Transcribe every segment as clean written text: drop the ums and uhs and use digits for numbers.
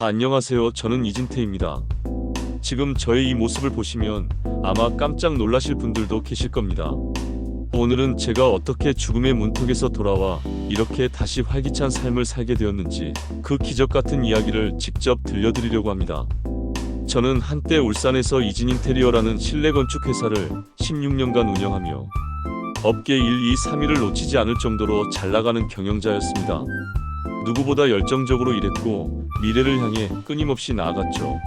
안녕하세요. 저는 이진태입니다. 지금 저의 이 모습을 보시면 아마 깜짝 놀라실 분들도 계실 겁니다. 오늘은 제가 어떻게 죽음의 문턱에서 돌아와 이렇게 다시 활기찬 삶을 살게 되었는지 그 기적 같은 이야기를 직접 들려드리려고 합니다. 저는 한때 울산에서 이진인테리어라는 실내 건축 회사를 16년간 운영하며 업계 1, 2, 3위를 놓치지 않을 정도로 잘 나가는 경영자였습니다. 누구보다 열정적으로 일했고 미래를 향해 끊임없이 나아갔죠.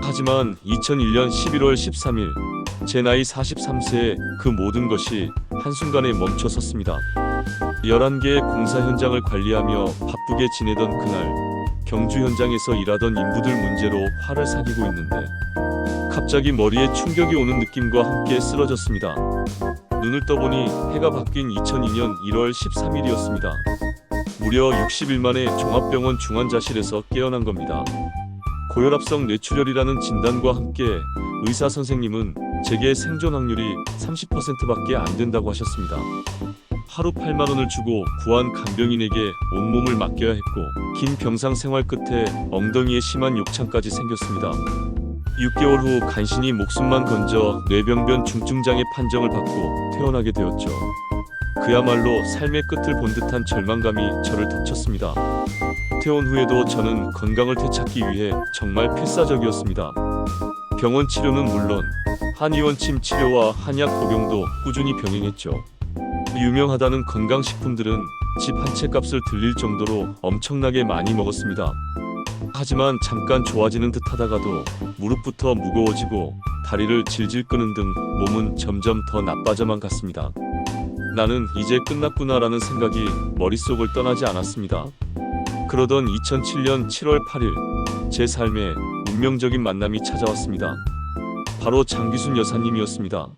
하지만 2001년 11월 13일 제 나이 43세에 그 모든 것이 한순간에 멈춰섰습니다. 11개의 공사 현장을 관리하며 바쁘게 지내던 그날, 경주 현장에서 일하던 인부들 문제로 화를 사귀고 있는데 갑자기 머리에 충격이 오는 느낌과 함께 쓰러졌습니다. 눈을 떠보니 해가 바뀐 2002년 1월 13일이었습니다. 무려 60일 만에 종합병원 중환자실에서 깨어난 겁니다. 고혈압성 뇌출혈이라는 진단과 함께 의사 선생님은 제게 생존 확률이 30%밖에 안 된다고 하셨습니다. 하루 8만 원을 주고 구한 간병인에게 온몸을 맡겨야 했고 긴 병상 생활 끝에 엉덩이에 심한 욕창까지 생겼습니다. 6개월 후 간신히 목숨만 건져 뇌병변 중증장애 판정을 받고 퇴원하게 되었죠. 그야말로 삶의 끝을 본 듯한 절망감이 저를 덮쳤습니다. 퇴원 후에도 저는 건강을 되찾기 위해 정말 필사적이었습니다. 병원 치료는 물론 한의원침 치료와 한약 복용도 꾸준히 병행했죠. 유명하다는 건강식품들은 집 한 채 값을 들릴 정도로 엄청나게 많이 먹었습니다. 하지만 잠깐 좋아지는 듯 하다가도 무릎부터 무거워지고 다리를 질질 끄는 등 몸은 점점 더 나빠져만 갔습니다. 나는 이제 끝났구나라는 생각이 머릿속을 떠나지 않았습니다. 그러던 2007년 7월 8일 제 삶에 운명적인 만남이 찾아왔습니다. 바로 장기순 여사님이었습니다.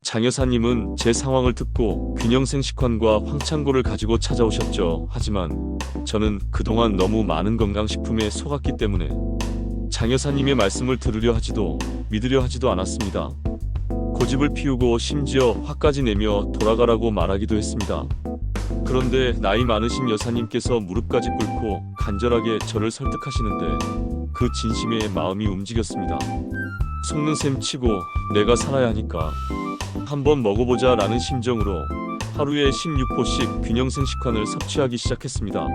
장 여사님은 제 상황을 듣고 균형생식환과 황창고를 가지고 찾아오셨죠. 하지만 저는 그동안 너무 많은 건강식품에 속았기 때문에 장 여사님의 말씀을 들으려 하지도 믿으려 하지도 않았습니다. 고집을 피우고 심지어 화까지 내며 돌아가라고 말하기도 했습니다. 그런데 나이 많으신 여사님께서 무릎까지 꿇고 간절하게 저를 설득하시는데 그 진심에 마음이 움직였습니다. 속는 셈 치고 내가 살아야 하니까 한번 먹어보자 라는 심정으로 하루에 16포씩 균형생식환을 섭취하기 시작했습니다.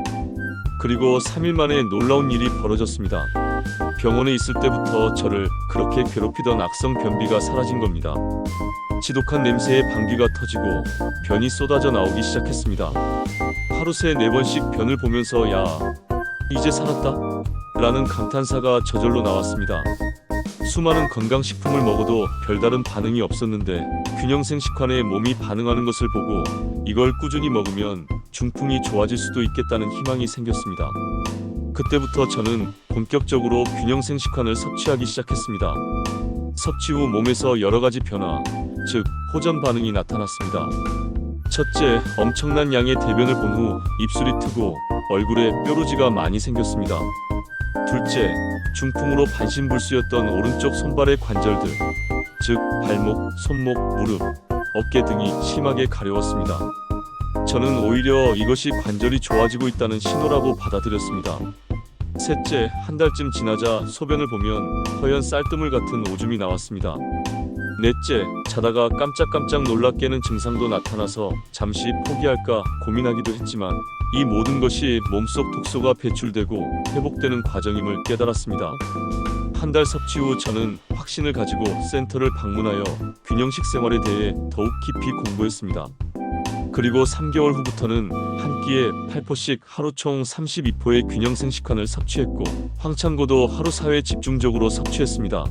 그리고 3일 만에 놀라운 일이 벌어졌습니다. 병원에 있을 때부터 저를 그렇게 괴롭히던 악성 변비가 사라진 겁니다. 지독한 냄새에 방귀가 터지고 변이 쏟아져 나오기 시작했습니다. 하루 3-4번씩 변을 보면서 야, 이제 살았다 라는 감탄사가 저절로 나왔습니다. 수많은 건강식품을 먹어도 별다른 반응이 없었는데 균형생식환에 몸이 반응하는 것을 보고 이걸 꾸준히 먹으면 중풍이 좋아질 수도 있겠다는 희망이 생겼습니다. 그때부터 저는 본격적으로 균형생식환을 섭취하기 시작했습니다. 섭취 후 몸에서 여러가지 변화, 즉 호전 반응이 나타났습니다. 첫째, 엄청난 양의 대변을 본 후 입술이 트고 얼굴에 뾰루지가 많이 생겼습니다. 둘째, 중풍으로 반신불수였던 오른쪽 손발의 관절들, 즉 발목, 손목, 무릎, 어깨 등이 심하게 가려웠습니다. 저는 오히려 이것이 관절이 좋아지고 있다는 신호라고 받아들였습니다. 셋째, 한 달쯤 지나자 소변을 보면 허연 쌀뜨물 같은 오줌이 나왔습니다. 넷째, 자다가 깜짝깜짝 놀라 깨는 증상도 나타나서 잠시 포기할까 고민하기도 했지만 이 모든 것이 몸속 독소가 배출되고 회복되는 과정임을 깨달았습니다. 한 달 섭취 후 저는 확신을 가지고 센터를 방문하여 균형식 생활에 대해 더욱 깊이 공부했습니다. 그리고 3개월 후부터는 한 끼에 8포씩 하루 총 32포의 균형생식환을 섭취했고 황창고도 하루 4회 집중적으로 섭취했습니다.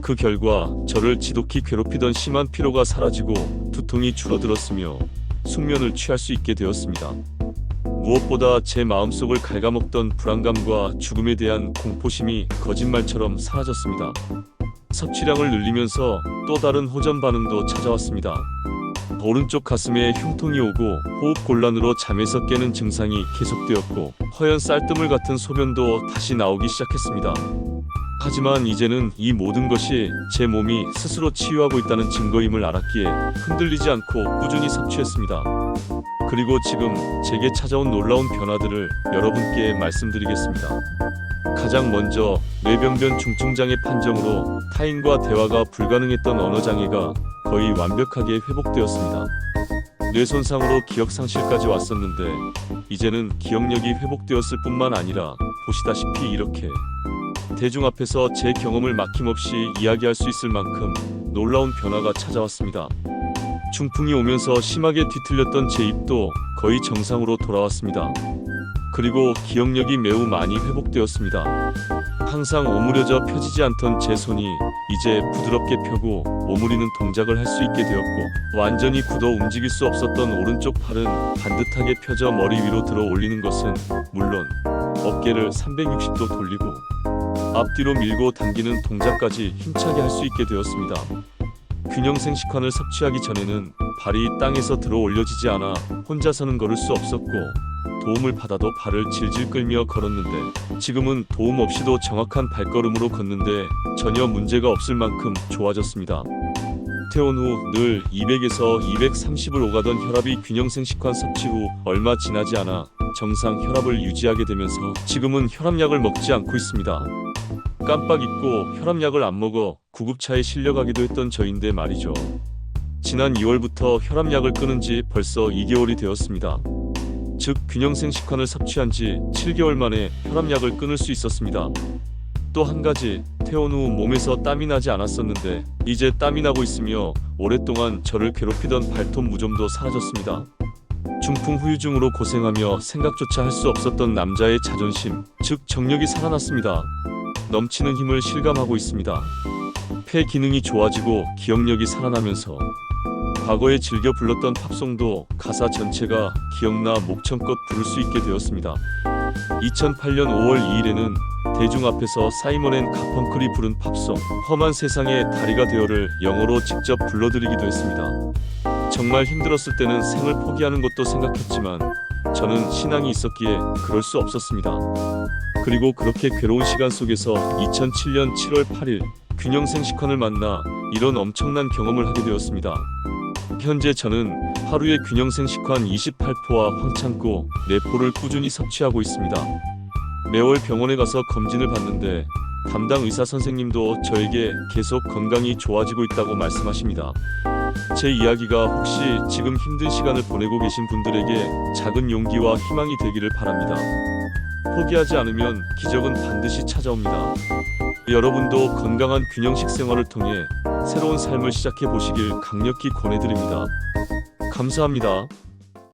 그 결과 저를 지독히 괴롭히던 심한 피로가 사라지고 두통이 줄어들었으며 숙면을 취할 수 있게 되었습니다. 무엇보다 제 마음속을 갉아먹던 불안감과 죽음에 대한 공포심이 거짓말처럼 사라졌습니다. 섭취량을 늘리면서 또 다른 호전 반응도 찾아왔습니다. 오른쪽 가슴에 흉통이 오고 호흡 곤란으로 잠에서 깨는 증상이 계속되었고 허연 쌀뜨물 같은 소변도 다시 나오기 시작했습니다. 하지만 이제는 이 모든 것이 제 몸이 스스로 치유하고 있다는 증거임을 알았기에 흔들리지 않고 꾸준히 섭취했습니다. 그리고 지금 제게 찾아온 놀라운 변화들을 여러분께 말씀드리겠습니다. 가장 먼저 뇌병변 중증장애 판정으로 타인과 대화가 불가능했던 언어장애가 거의 완벽하게 회복되었습니다. 뇌 손상으로 기억 상실까지 왔었는데 이제는 기억력이 회복되었을 뿐만 아니라 보시다시피 이렇게 대중 앞에서 제 경험을 막힘없이 이야기할 수 있을 만큼 놀라운 변화가 찾아왔습니다. 중풍이 오면서 심하게 뒤틀렸던 제 입도 거의 정상으로 돌아왔습니다. 그리고 기억력이 매우 많이 회복되었습니다. 항상 오므려져 펴지지 않던 제 손이 이제 부드럽게 펴고 오므리는 동작을 할 수 있게 되었고, 완전히 굳어 움직일 수 없었던 오른쪽 팔은 반듯하게 펴져 머리 위로 들어 올리는 것은 물론 어깨를 360도 돌리고 앞뒤로 밀고 당기는 동작까지 힘차게 할 수 있게 되었습니다. 균형생식환을 섭취하기 전에는 발이 땅에서 들어 올려지지 않아 혼자서는 걸을 수 없었고, 도움을 받아도 발을 질질 끌며 걸었는데 지금은 도움 없이도 정확한 발걸음으로 걷는데 전혀 문제가 없을 만큼 좋아졌습니다. 퇴원 후 늘 200에서 230을 오가던 혈압이 균형생식환 섭취 후 얼마 지나지 않아 정상 혈압을 유지하게 되면서 지금은 혈압약을 먹지 않고 있습니다. 깜빡 잊고 혈압약을 안 먹어 구급차에 실려가기도 했던 저인데 말이죠. 지난 2월부터 혈압약을 끊은 지 벌써 2개월이 되었습니다. 즉 균형생식환을 섭취한 지 7개월 만에 혈압약을 끊을 수 있었습니다. 또 한 가지, 퇴원 후 몸에서 땀이 나지 않았었는데 이제 땀이 나고 있으며 오랫동안 저를 괴롭히던 발톱 무좀도 사라졌습니다. 중풍 후유증으로 고생하며 생각조차 할 수 없었던 남자의 자존심, 즉 정력이 살아났습니다. 넘치는 힘을 실감하고 있습니다. 폐 기능이 좋아지고 기억력이 살아나면서 과거에 즐겨 불렀던 팝송도 가사 전체가 기억나 목청껏 부를 수 있게 되었습니다. 2008년 5월 2일에는 대중 앞에서 사이먼 앤 가펑클이 부른 팝송 험한 세상의 다리가 되어를 영어로 직접 불러드리기도 했습니다. 정말 힘들었을 때는 생을 포기하는 것도 생각했지만 저는 신앙이 있었기에 그럴 수 없었습니다. 그리고 그렇게 괴로운 시간 속에서 2007년 7월 8일 균형생식환을 만나 이런 엄청난 경험을 하게 되었습니다. 현재 저는 하루에 균형생식환 28포와 황창고 4포를 꾸준히 섭취하고 있습니다. 매월 병원에 가서 검진을 받는데 담당 의사 선생님도 저에게 계속 건강이 좋아지고 있다고 말씀하십니다. 제 이야기가 혹시 지금 힘든 시간을 보내고 계신 분들에게 작은 용기와 희망이 되기를 바랍니다. 포기하지 않으면 기적은 반드시 찾아옵니다. 여러분도 건강한 균형식 생활을 통해 새로운 삶을 시작해 보시길 강력히 권해드립니다. 감사합니다.